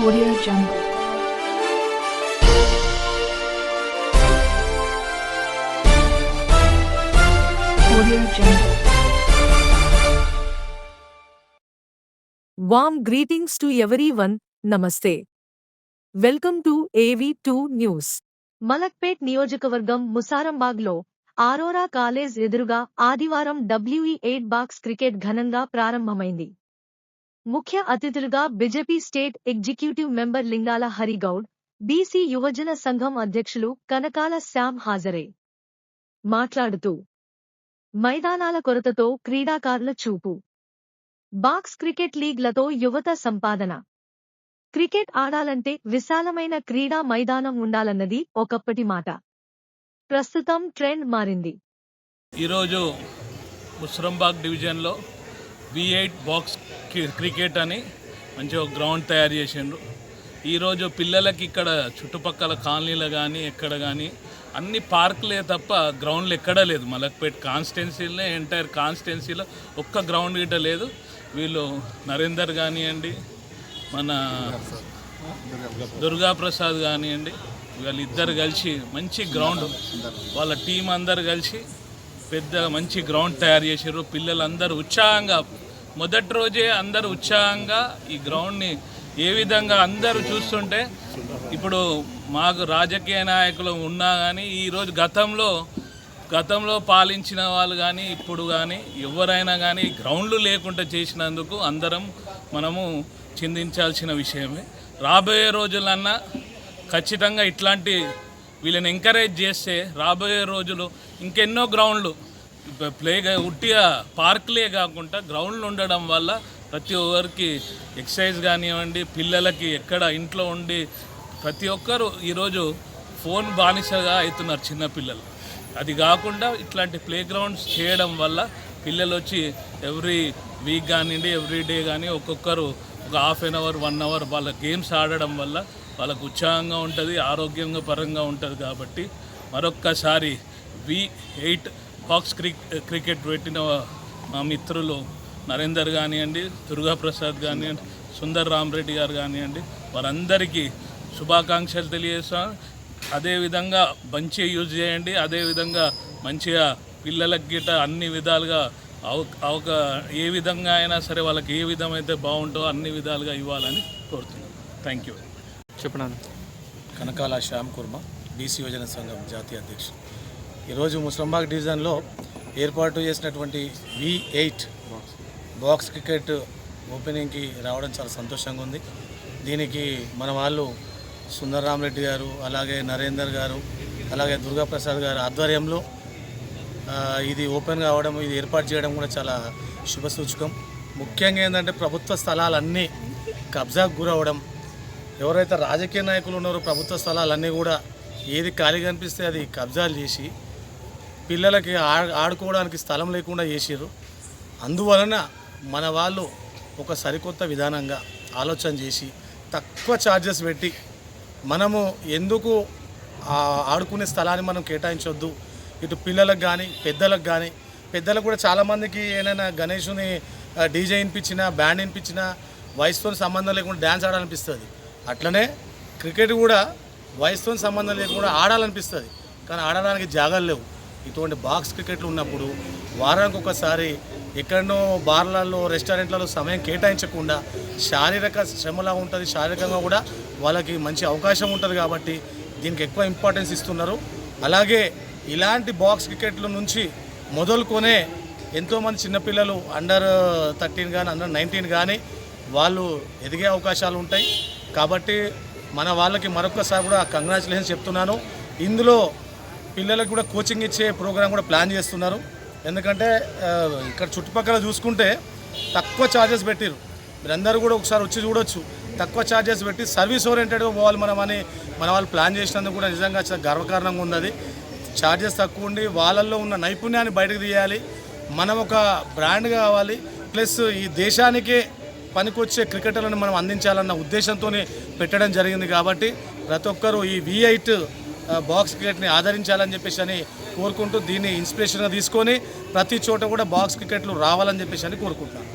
Audio Jungle. Audio Jungle. Warm greetings to everyone, Namaste. Welcome to AV2 News. Malakpet నియోజకవర్గం ముసారంబాగ్లో Aurora college ఎదురుగా ఆదివారం WE8 box cricket ఘనంగా ప్రారంభమైంది. ముఖ్య అతిథులుగా బీజేపీ స్టేట్ ఎగ్జిక్యూటివ్ మెంబర్ లింగాల Hari Goud, BC యువజన సంఘం అధ్యక్షులు కనకాల శ్యామ్ హాజరే. మాట్లాడుతూ మైదానాల కొరతతో క్రీడాకారుల చూపు, బాక్స్ క్రికెట్ లీగ్లతో యువత సంపాదన. క్రికెట్ ఆడాలంటే విశాలమైన క్రీడా మైదానం ఉండాలన్నది ఒకప్పటి మాట. ప్రస్తుతం ట్రెండ్ మారింది. ఈరోజు ముసరంబాగ్ డివిజన్లో V8 బాక్స్ క్రికెట్ అని మంచి ఒక గ్రౌండ్ తయారు చేసిండ్రు. ఈరోజు పిల్లలకి ఇక్కడ చుట్టుపక్కల కాలనీలు కానీ ఎక్కడ కానీ అన్ని పార్కులే తప్ప గ్రౌండ్లు ఎక్కడా లేదు. మలక్పేట్ కాన్స్టిట్యున్సీలో ఎంటైర్ కాన్స్టిట్యున్సీలో ఒక్క గ్రౌండ్ గిట్ట లేదు. వీళ్ళు నరేందర్ కానివ్వండి, మన దుర్గాప్రసాద్ కానివ్వండి, వీళ్ళిద్దరు కలిసి మంచి గ్రౌండ్, వాళ్ళ టీం అందరు కలిసి పెద్ద మంచి గ్రౌండ్ తయారు చేసారు. పిల్లలందరూ ఉత్సాహంగా మొదటి రోజే అందరూ ఉత్సాహంగా ఈ గ్రౌండ్ని ఏ విధంగా అందరూ చూస్తుంటే, ఇప్పుడు మాకు రాజకీయ నాయకులు ఉన్నా కానీ ఈరోజు గతంలో పాలించిన వాళ్ళు కానీ ఇప్పుడు కానీ ఎవరైనా కానీ గ్రౌండ్లు లేకుండా చేసినందుకు అందరం మనము చిందించాల్సిన విషయమే. రాబోయే రోజులన్నా ఖచ్చితంగా ఇట్లాంటి వీళ్ళని ఎంకరేజ్ చేస్తే రాబోయే రోజులు ఇంకెన్నో గ్రౌండ్లు ఉట్టిగా పార్కులే కాకుండా గ్రౌండ్లు ఉండడం వల్ల ప్రతి ఒక్కరికి ఎక్సర్సైజ్ కానివ్వండి, పిల్లలకి ఎక్కడ ఇంట్లో ఉండి ప్రతి ఒక్కరు ఈరోజు ఫోన్ బానిసగా అవుతున్నారు చిన్నపిల్లలు. అది కాకుండా ఇట్లాంటి ప్లే గ్రౌండ్స్ చేయడం వల్ల పిల్లలు వచ్చి ఎవ్రీ వీక్ కానివ్వండి, ఎవ్రీ డే కానీ ఒక్కొక్కరు ఒక హాఫ్ అన్ అవర్ 1 అవర్ వాళ్ళ గేమ్స్ ఆడడం వల్ల వాళ్ళకు ఉత్సాహంగా ఉంటుంది, ఆరోగ్యంగా పరంగా ఉంటుంది. కాబట్టి మరొక్కసారి V8 బాక్స్ క్రికెట్ పెట్టిన మా మిత్రులు నరేందర్ కానివ్వండి, దుర్గాప్రసాద్ కానివ్వండి, సుందర్ రామరెడ్డి గారు కానివ్వండి, వారందరికీ శుభాకాంక్షలు తెలియజేస్తాను. అదేవిధంగా మంచిగా యూజ్ చేయండి. అదేవిధంగా మంచిగా పిల్లలకి గిట్ట అన్ని విధాలుగా ఏ విధంగా అయినా సరే వాళ్ళకి ఏ విధమైతే బాగుంటుందో అన్ని విధాలుగా ఇవ్వాలని కోరుతున్నాను. Thank you. చెప్పండి. కనకాల శ్యామ్ కుర్మ, బీసీ యువజన సంఘం జాతీయ అధ్యక్షుడు. ఈరోజు ముసరంబాగ్ డివిజన్లో ఏర్పాటు చేసినటువంటి V8 బాక్స్ క్రికెట్ ఓపెనింగ్కి రావడం చాలా సంతోషంగా ఉంది. దీనికి మన వాళ్ళు సుందర్ రామరెడ్డి గారు, అలాగే నరేందర్ గారు, అలాగే దుర్గాప్రసాద్ గారు ఆధ్వర్యంలో ఇది ఓపెన్ కావడం, ఇది ఏర్పాటు చేయడం కూడా చాలా శుభసూచకం. ముఖ్యంగా ఏంటంటే ప్రభుత్వ స్థలాలన్నీ కబ్జాకు గురవడం, ఎవరైతే రాజకీయ నాయకులు ఉన్నారో ప్రభుత్వ స్థలాలన్నీ కూడా ఏది ఖాళీ కనిపిస్తే అది కబ్జాలు చేసి పిల్లలకి ఆడుకోవడానికి స్థలం లేకుండా చేసారు. అందువలన మన వాళ్ళు ఒక సరికొత్త విధానంగా ఆలోచన చేసి తక్కువ ఛార్జెస్ పెట్టి మనము ఎందుకు ఆడుకునే స్థలాన్ని మనం కేటాయించవద్దు, ఇటు పిల్లలకు కానీ పెద్దలకు కానీ, పెద్దలకు కూడా చాలామందికి ఏదైనా గణేషుని డీజే వినిపించినా, బ్యాండ్ వినిపించినా వయసుతో సంబంధం లేకుండా డ్యాన్స్ ఆడాలనిపిస్తుంది. అట్లనే క్రికెట్ కూడా వయసుతో సంబంధం లేకుండా ఆడాలనిపిస్తుంది, కానీ ఆడడానికి జాగాలు లేవు. ఇటువంటి బాక్స్ క్రికెట్లు ఉన్నప్పుడు వారానికి ఒకసారి ఎక్కడనో బార్లలో, రెస్టారెంట్లలో సమయం కేటాయించకుండా శారీరక శ్రమలా ఉంటుంది, శారీరకంగా కూడా వాళ్ళకి మంచి అవకాశం ఉంటుంది. కాబట్టి దీనికి ఎక్కువ ఇంపార్టెన్స్ ఇస్తున్నారు. అలాగే ఇలాంటి బాక్స్ క్రికెట్ల నుంచి మొదలుకొనే ఎంతోమంది చిన్నపిల్లలు అండర్ 13 కానీ అండర్ 19 కానీ వాళ్ళు ఎదిగే అవకాశాలు ఉంటాయి. కాబట్టి మన వాళ్ళకి మరొకసారి కూడా కంగ్రాచులేషన్స్ చెప్తున్నాను. ఇందులో పిల్లలకు కూడా కోచింగ్ ఇచ్చే ప్రోగ్రాం కూడా ప్లాన్ చేస్తున్నారు. ఎందుకంటే ఇక్కడ చుట్టుపక్కల చూసుకుంటే తక్కువ ఛార్జెస్ పెట్టిరు. మీరందరూ కూడా ఒకసారి వచ్చి చూడొచ్చు. తక్కువ ఛార్జెస్ పెట్టి సర్వీస్ ఓరియంటెడ్గా పోవాలి మనమని మన వాళ్ళు ప్లాన్ చేసినందుకు కూడా నిజంగా చాలా గర్వకారణంగా ఉంది. ఛార్జెస్ తక్కువ ఉండి వాళ్ళల్లో ఉన్న నైపుణ్యాన్ని బయటకు తీయాలి, మనం ఒక బ్రాండ్ కావాలి, ప్లస్ ఈ దేశానికే పనికొచ్చే క్రికెటర్లను మనం అందించాలన్న ఉద్దేశంతో పెట్టడం జరిగింది. కాబట్టి ప్రతి ఒక్కరూ ఈ V8 బాక్స్ క్రికెట్ని ఆదరించాలని చెప్పేసి అని కోరుకుంటూ, దీన్ని ఇన్స్పిరేషన్గా తీసుకొని ప్రతి చోట కూడా బాక్స్ క్రికెట్లు రావాలని చెప్పేసి అని కోరుకుంటున్నాను.